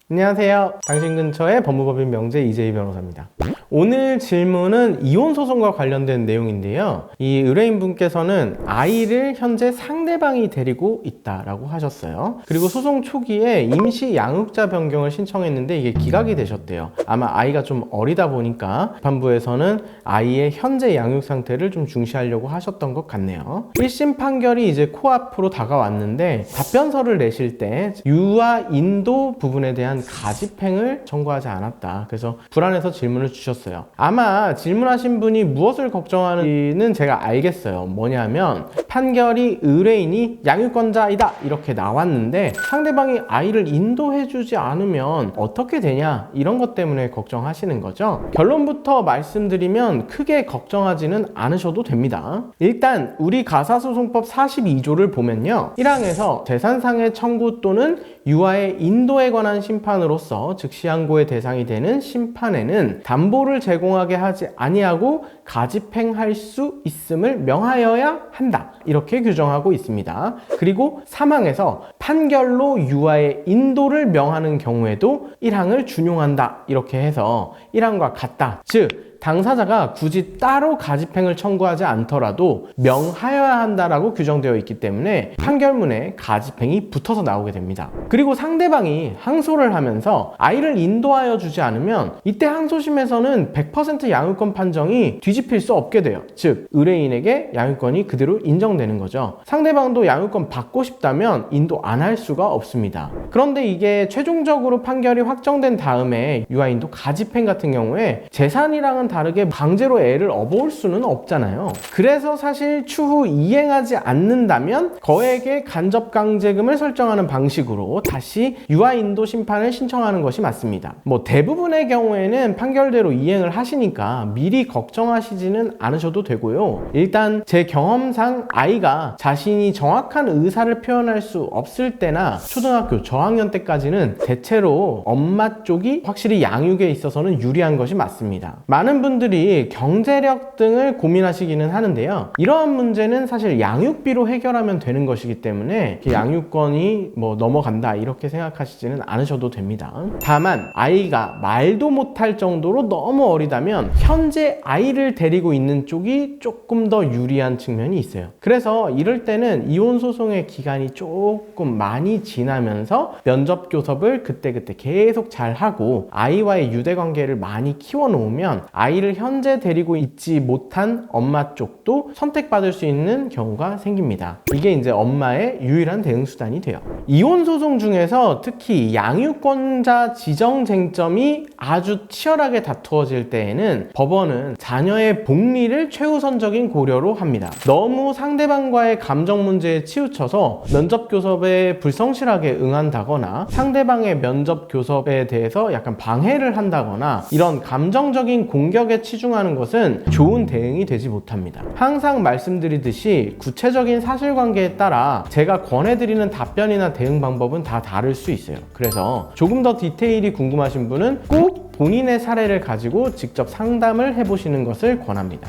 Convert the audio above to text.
안녕하세요. 당신 근처의 법무법인 명재 이재희 변호사입니다. 오늘 질문은 이혼소송과 관련된 내용인데요. 이 의뢰인분께서는 아이를 현재 상대방이 데리고 있다라고 하셨어요. 그리고 소송 초기에 임시 양육자 변경을 신청했는데 이게 기각이 되셨대요. 아마 아이가 좀 어리다 보니까 재판부에서는 아이의 현재 양육 상태를 좀 중시하려고 하셨던 것 같네요. 1심 판결이 이제 코앞으로 다가왔는데 답변서를 내실 때 유아 인도 부분에 대한 가집행을 청구하지 않았다. 그래서 불안해서 질문을 주셨어요. 아마 질문하신 분이 무엇을 걱정하는지는 제가 알겠어요. 뭐냐면 판결이 의뢰인이 양육권자이다 이렇게 나왔는데 상대방이 아이를 인도해주지 않으면 어떻게 되냐 이런 것 때문에 걱정하시는 거죠. 결론부터 말씀드리면 크게 걱정하지는 않으셔도 됩니다. 일단 우리 가사소송법 42조를 보면요, 1항에서 재산상의 청구 또는 유아의 인도에 관한 심판으로서 즉시항고의 대상이 되는 심판에는 담보를 제공하게 하지 아니하고 가집행할 수 있음을 명하여야 한다 이렇게 규정하고 있습니다. 그리고 3항에서 판결로 유아의 인도를 명하는 경우에도 1항을 준용한다 이렇게 해서 1항과 같다. 즉 당사자가 굳이 따로 가집행을 청구하지 않더라도 명하여야 한다라고 규정되어 있기 때문에 판결문에 가집행이 붙어서 나오게 됩니다. 그리고 상대방이 항소를 하면서 아이를 인도하여 주지 않으면 이때 항소심에서는 100% 양육권 판정이 뒤집힐 수 없게 돼요. 즉 의뢰인에게 양육권이 그대로 인정되는 거죠. 상대방도 양육권 받고 싶다면 인도 안 할 수가 없습니다. 그런데 이게 최종적으로 판결이 확정된 다음에 유아인도 가집행 같은 경우에 재산이랑은 다르게 강제로 애를 업어올 수는 없잖아요. 그래서 사실 추후 이행하지 않는다면 거액의 간접강제금을 설정하는 방식으로 다시 유아인도 심판을 신청하는 것이 맞습니다. 대부분의 경우에는 판결대로 이행을 하시니까 미리 걱정하시지는 않으셔도 되고요. 일단 제 경험상 아이가 자신이 정확한 의사를 표현할 수 없을 때나 초등학교 저학년 때까지는 대체로 엄마 쪽이 확실히 양육에 있어서는 유리한 것이 맞습니다. 많은 분들이 경제력 등을 고민하시기는 하는데요. 이러한 문제는 사실 양육비로 해결하면 되는 것이기 때문에 양육권이 넘어간다 이렇게 생각하시지는 않으셔도 됩니다. 다만 아이가 말도 못할 정도로 너무 어리다면 현재 아이를 데리고 있는 쪽이 조금 더 유리한 측면이 있어요. 그래서 이럴 때는 이혼소송의 기간이 조금 많이 지나면서 면접교섭을 그때그때 계속 잘 하고 아이와의 유대관계를 많이 키워놓으면 아이를 현재 데리고 있지 못한 엄마 쪽도 선택받을 수 있는 경우가 생깁니다. 이게 이제 엄마의 유일한 대응수단이 돼요. 이혼소송 중에서 특히 양육권자 지정 쟁점이 아주 치열하게 다투어질 때에는 법원은 자녀의 복리를 최우선적인 고려로 합니다. 너무 상대방과의 감정 문제에 치우쳐서 면접교섭에 불성실하게 응한다거나 상대방의 면접교섭에 대해서 약간 방해를 한다거나 이런 감정적인 공격에 치중하는 것은 좋은 대응이 되지 못합니다. 항상 말씀드리듯이 구체적인 사실관계에 따라 제가 권해드리는 답변이나 대응 방법은 다 다를 수 있어요. 그래서 조금 더 디테일이 궁금하신 분은 꼭 본인의 사례를 가지고 직접 상담을 해보시는 것을 권합니다.